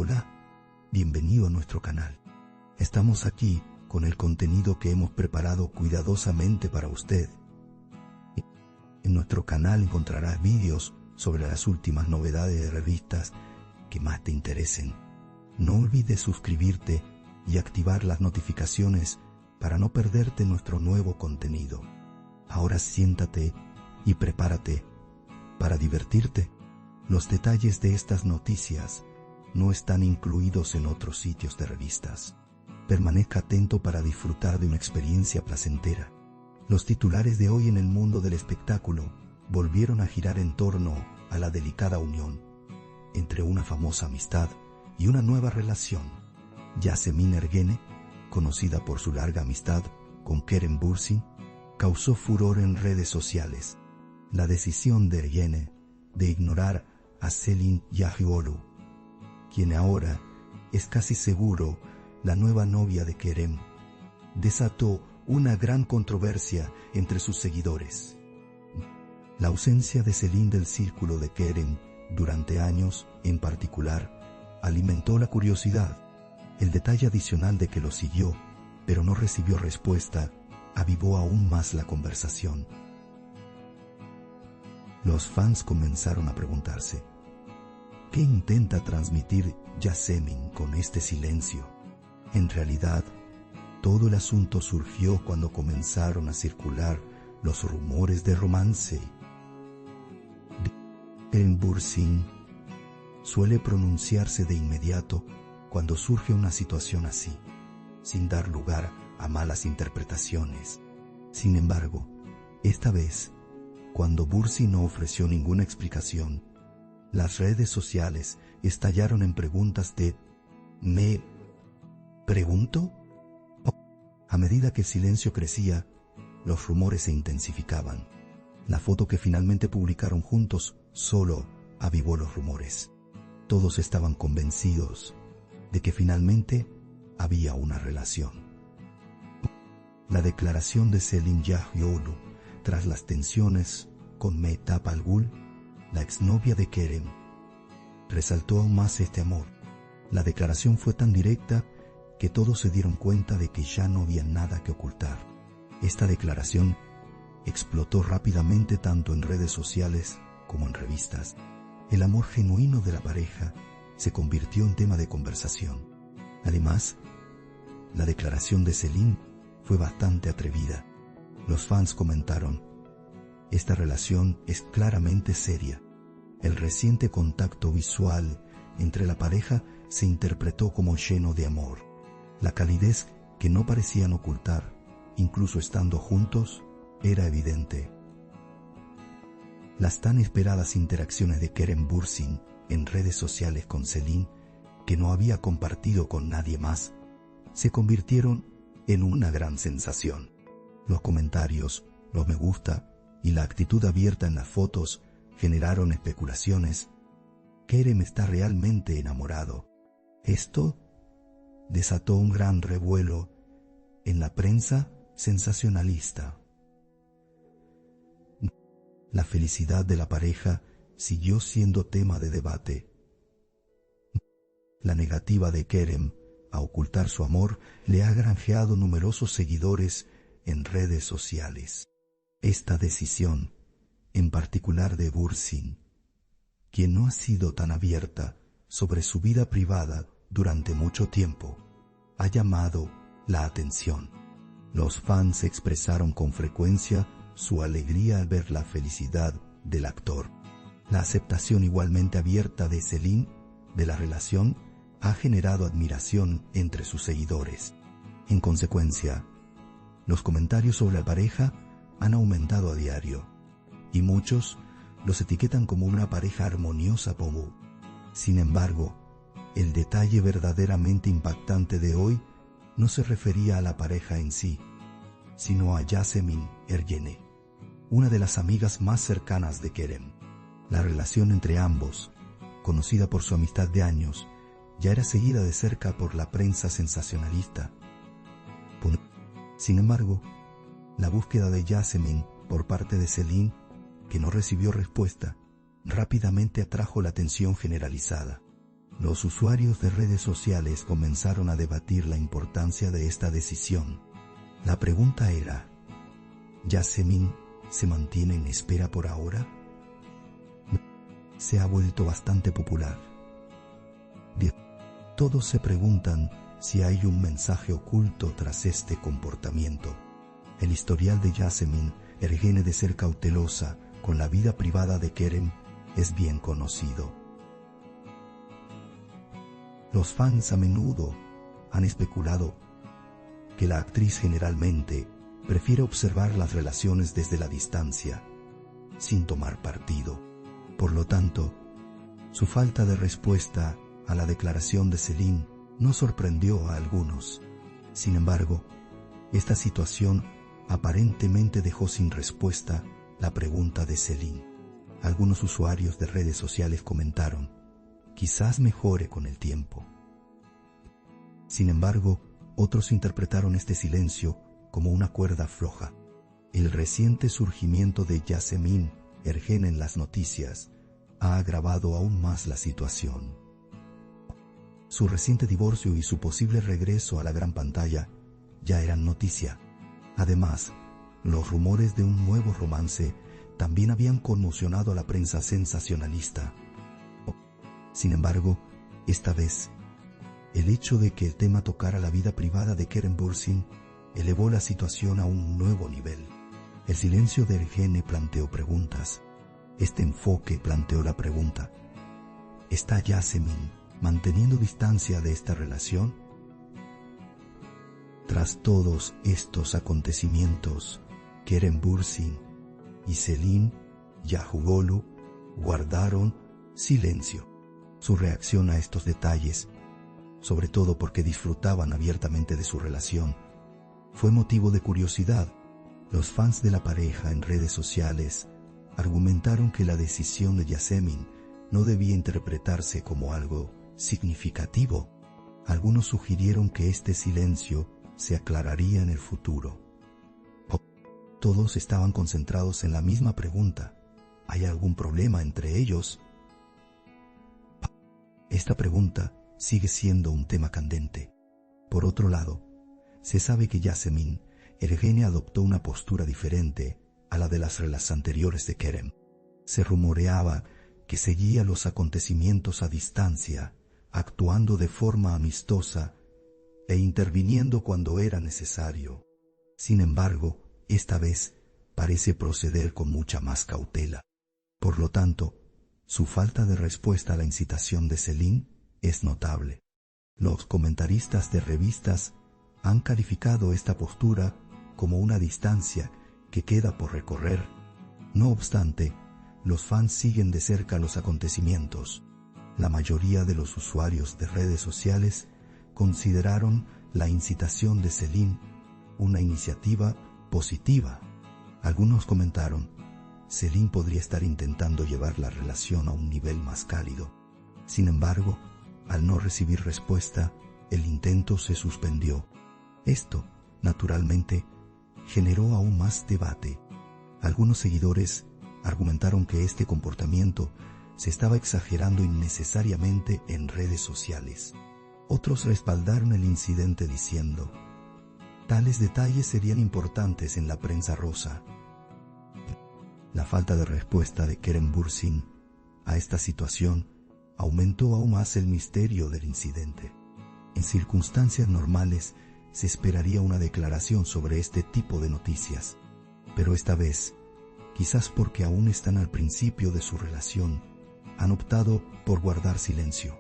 Hola, bienvenido a nuestro canal. Estamos aquí con el contenido que hemos preparado cuidadosamente para usted. En nuestro canal encontrarás vídeos sobre las últimas novedades de revistas que más te interesen. No olvides suscribirte y activar las notificaciones para no perderte nuestro nuevo contenido. Ahora siéntate y prepárate para divertirte. Los detalles de estas noticias no están incluidos en otros sitios de revistas. Permanezca atento para disfrutar de una experiencia placentera. Los titulares de hoy en el mundo del espectáculo volvieron a girar en torno a la delicada unión entre una famosa amistad y una nueva relación. Yasemin Ergene, conocida por su larga amistad con Kerem Bürsin, causó furor en redes sociales. La decisión de Ergene de ignorar a Selin Yahioglu, quien ahora es casi seguro la nueva novia de Kerem, desató una gran controversia entre sus seguidores. La ausencia de Selin del círculo de Kerem durante años, en particular, alimentó la curiosidad. El detalle adicional de que lo siguió, pero no recibió respuesta, avivó aún más la conversación. Los fans comenzaron a preguntarse: ¿qué intenta transmitir Yasemin con este silencio? En realidad, todo el asunto surgió cuando comenzaron a circular los rumores de romance. Kerem Bürsin suele pronunciarse de inmediato cuando surge una situación así, sin dar lugar a malas interpretaciones. Sin embargo, esta vez, cuando Bürsin no ofreció ninguna explicación, las redes sociales estallaron en preguntas de ¿me pregunto? A medida que el silencio crecía, los rumores se intensificaban. La foto que finalmente publicaron juntos solo avivó los rumores. Todos estaban convencidos de que finalmente había una relación. La declaración de Selin Yahioglu tras las tensiones con Mehtap Algul, la exnovia de Kerem, resaltó aún más este amor. La declaración fue tan directa que todos se dieron cuenta de que ya no había nada que ocultar. Esta declaración explotó rápidamente tanto en redes sociales como en revistas. El amor genuino de la pareja se convirtió en tema de conversación. Además, la declaración de Selin fue bastante atrevida. Los fans comentaron: esta relación es claramente seria. El reciente contacto visual entre la pareja se interpretó como lleno de amor. La calidez que no parecían ocultar, incluso estando juntos, era evidente. Las tan esperadas interacciones de Kerem Bürsin en redes sociales con Selin, que no había compartido con nadie más, se convirtieron en una gran sensación. Los comentarios, los me gusta y la actitud abierta en las fotos generaron especulaciones. Kerem está realmente enamorado. Esto desató un gran revuelo en la prensa sensacionalista. La felicidad de la pareja siguió siendo tema de debate. La negativa de Kerem a ocultar su amor le ha granjeado numerosos seguidores en redes sociales. Esta decisión, en particular de Bürsin, quien no ha sido tan abierta sobre su vida privada durante mucho tiempo, ha llamado la atención. Los fans expresaron con frecuencia su alegría al ver la felicidad del actor. La aceptación igualmente abierta de Selin de la relación ha generado admiración entre sus seguidores. En consecuencia, los comentarios sobre la pareja han aumentado a diario, y muchos los etiquetan como una pareja armoniosa. Sin embargo, el detalle verdaderamente impactante de hoy no se refería a la pareja en sí, sino a Yasemin Ergene, una de las amigas más cercanas de Kerem. La relación entre ambos, conocida por su amistad de años, ya era seguida de cerca por la prensa sensacionalista. Sin embargo, la búsqueda de Yasemin por parte de Selin, que no recibió respuesta, rápidamente atrajo la atención generalizada. Los usuarios de redes sociales comenzaron a debatir la importancia de esta decisión. La pregunta era: ¿Yasemin se mantiene en espera por ahora? Se ha vuelto bastante popular. Todos se preguntan si hay un mensaje oculto tras este comportamiento. El historial de Yasemin Ergene de ser cautelosa con la vida privada de Kerem es bien conocido. Los fans a menudo han especulado que la actriz generalmente prefiere observar las relaciones desde la distancia, sin tomar partido. Por lo tanto, su falta de respuesta a la declaración de Celine no sorprendió a algunos. Sin embargo, esta situación aparentemente dejó sin respuesta la pregunta de Celine. Algunos usuarios de redes sociales comentaron: quizás mejore con el tiempo. Sin embargo, otros interpretaron este silencio como una cuerda floja. El reciente surgimiento de Yasemin Ergene en las noticias ha agravado aún más la situación. Su reciente divorcio y su posible regreso a la gran pantalla ya eran noticia. Además, los rumores de un nuevo romance también habían conmocionado a la prensa sensacionalista. Sin embargo, esta vez, el hecho de que el tema tocara la vida privada de Kerem Bürsin elevó la situación a un nuevo nivel. El silencio de Ergene planteó preguntas. Este enfoque planteó la pregunta: ¿está Yasemin manteniendo distancia de esta relación? Tras todos estos acontecimientos, Kerem Bürsin y Celine Yaugolu guardaron silencio. Su reacción a estos detalles, sobre todo porque disfrutaban abiertamente de su relación, fue motivo de curiosidad. Los fans de la pareja en redes sociales argumentaron que la decisión de Yasemin no debía interpretarse como algo significativo. Algunos sugirieron que este silencio se aclararía en el futuro. Todos estaban concentrados en la misma pregunta: ¿hay algún problema entre ellos? Esta pregunta sigue siendo un tema candente. Por otro lado, se sabe que Yasemin Ergene adoptó una postura diferente a la de las anteriores de Kerem. Se rumoreaba que seguía los acontecimientos a distancia, actuando de forma amistosa e interviniendo cuando era necesario. Sin embargo, esta vez parece proceder con mucha más cautela. Por lo tanto, su falta de respuesta a la incitación de Celine es notable. Los comentaristas de revistas han calificado esta postura como una distancia que queda por recorrer. No obstante, los fans siguen de cerca los acontecimientos. La mayoría de los usuarios de redes sociales consideraron la incitación de Celine una iniciativa positiva. Algunos comentaron: Celine podría estar intentando llevar la relación a un nivel más cálido. Sin embargo, al no recibir respuesta, el intento se suspendió. Esto, naturalmente, generó aún más debate. Algunos seguidores argumentaron que este comportamiento se estaba exagerando innecesariamente en redes sociales. Otros respaldaron el incidente diciendo: tales detalles serían importantes en la prensa rosa. La falta de respuesta de Kerem Bürsin a esta situación aumentó aún más el misterio del incidente. En circunstancias normales se esperaría una declaración sobre este tipo de noticias, pero esta vez, quizás porque aún están al principio de su relación, han optado por guardar silencio.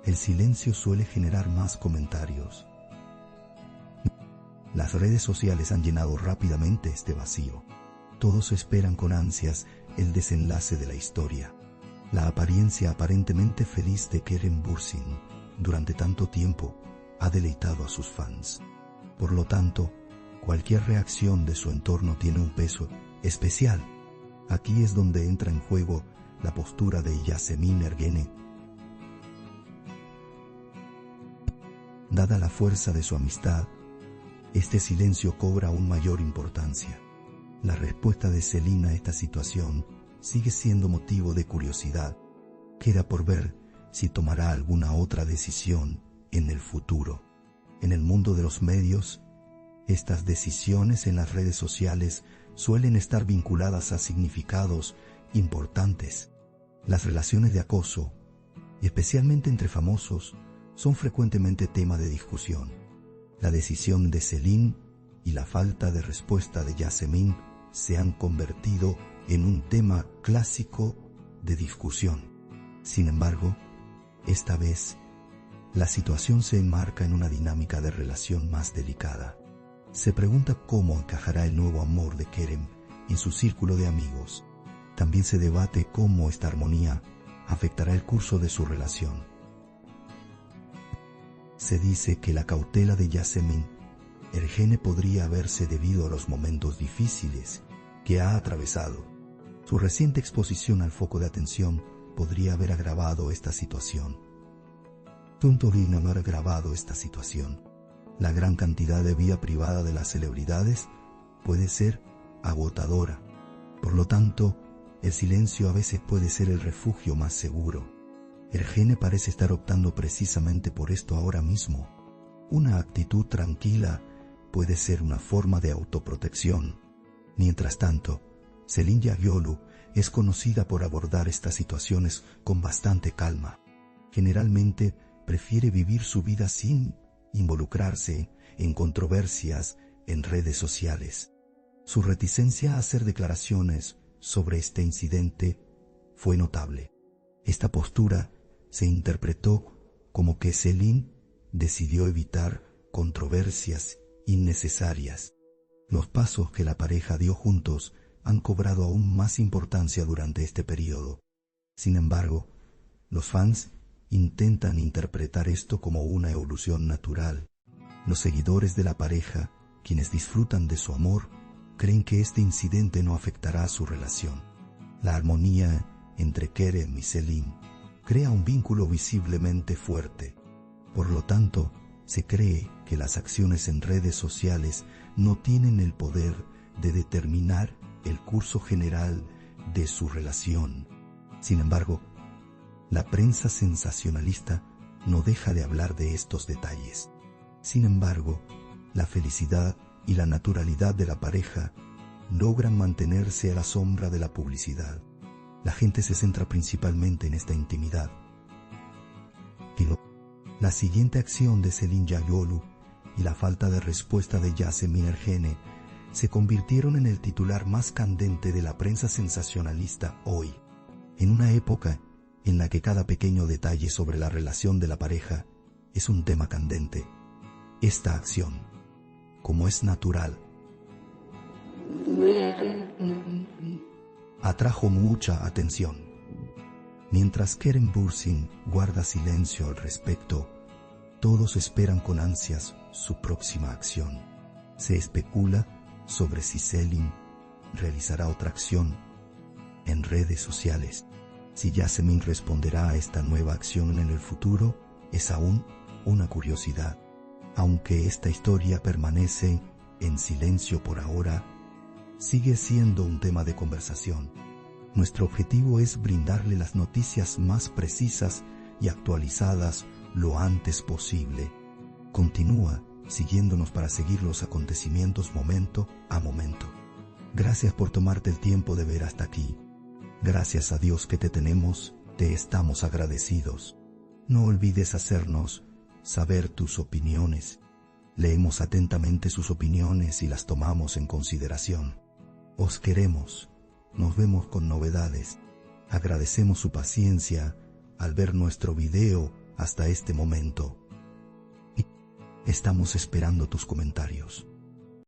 El silencio suele generar más comentarios. Las redes sociales han llenado rápidamente este vacío. Todos esperan con ansias el desenlace de la historia. La apariencia aparentemente feliz de Kerem Bürsin durante tanto tiempo ha deleitado a sus fans. Por lo tanto, cualquier reacción de su entorno tiene un peso especial. Aquí es donde entra en juego la postura de Yasemin Ergene. Dada la fuerza de su amistad, este silencio cobra aún mayor importancia. La respuesta de Celine a esta situación sigue siendo motivo de curiosidad. Queda por ver si tomará alguna otra decisión en el futuro. En el mundo de los medios, estas decisiones en las redes sociales suelen estar vinculadas a significados importantes. Las relaciones de acoso, especialmente entre famosos, son frecuentemente tema de discusión. La decisión de Celine y la falta de respuesta de Yasemin se han convertido en un tema clásico de discusión. Sin embargo, esta vez, la situación se enmarca en una dinámica de relación más delicada. Se pregunta cómo encajará el nuevo amor de Kerem en su círculo de amigos. También se debate cómo esta armonía afectará el curso de su relación. Se dice que la cautela de Yasemin Ergene podría haberse debido a los momentos difíciles que ha atravesado. Su reciente exposición al foco de atención podría haber agravado esta situación. Tuntorin haber agravado esta situación. La gran cantidad de vida privada de las celebridades puede ser agotadora. Por lo tanto, el silencio a veces puede ser el refugio más seguro. Ergene parece estar optando precisamente por esto ahora mismo. Una actitud tranquila puede ser una forma de autoprotección. Mientras tanto, Celine Yagiolu es conocida por abordar estas situaciones con bastante calma. Generalmente prefiere vivir su vida sin involucrarse en controversias en redes sociales. Su reticencia a hacer declaraciones sobre este incidente fue notable. Esta postura se interpretó como que Celine decidió evitar controversias innecesarias. Los pasos que la pareja dio juntos han cobrado aún más importancia durante este periodo. Sin embargo, los fans intentan interpretar esto como una evolución natural. Los seguidores de la pareja, quienes disfrutan de su amor, creen que este incidente no afectará a su relación. La armonía entre Kerem y Celine crea un vínculo visiblemente fuerte. Por lo tanto, se cree que las acciones en redes sociales no tienen el poder de determinar el curso general de su relación. Sin embargo, la prensa sensacionalista no deja de hablar de estos detalles. Sin embargo, la felicidad y la naturalidad de la pareja logran mantenerse a la sombra de la publicidad. La gente se centra principalmente en esta intimidad. La siguiente acción de Celine Yagiolu y la falta de respuesta de Yasemin Ergene se convirtieron en el titular más candente de la prensa sensacionalista hoy, en una época en la que cada pequeño detalle sobre la relación de la pareja es un tema candente. Esta acción, como es natural, atrajo mucha atención. Mientras Kerem Bürsin guarda silencio al respecto, todos esperan con ansias su próxima acción. Se especula sobre si Celine realizará otra acción en redes sociales. Si Yasemin responderá a esta nueva acción en el futuro es aún una curiosidad. Aunque esta historia permanece en silencio por ahora, sigue siendo un tema de conversación. Nuestro objetivo es brindarle las noticias más precisas y actualizadas lo antes posible. Continúa siguiéndonos para seguir los acontecimientos momento a momento. Gracias por tomarte el tiempo de ver hasta aquí. Gracias a Dios que te tenemos, te estamos agradecidos. No olvides hacernos saber tus opiniones. Leemos atentamente sus opiniones y las tomamos en consideración. Os queremos. Nos vemos con novedades. Agradecemos su paciencia al ver nuestro video hasta este momento. Y estamos esperando tus comentarios.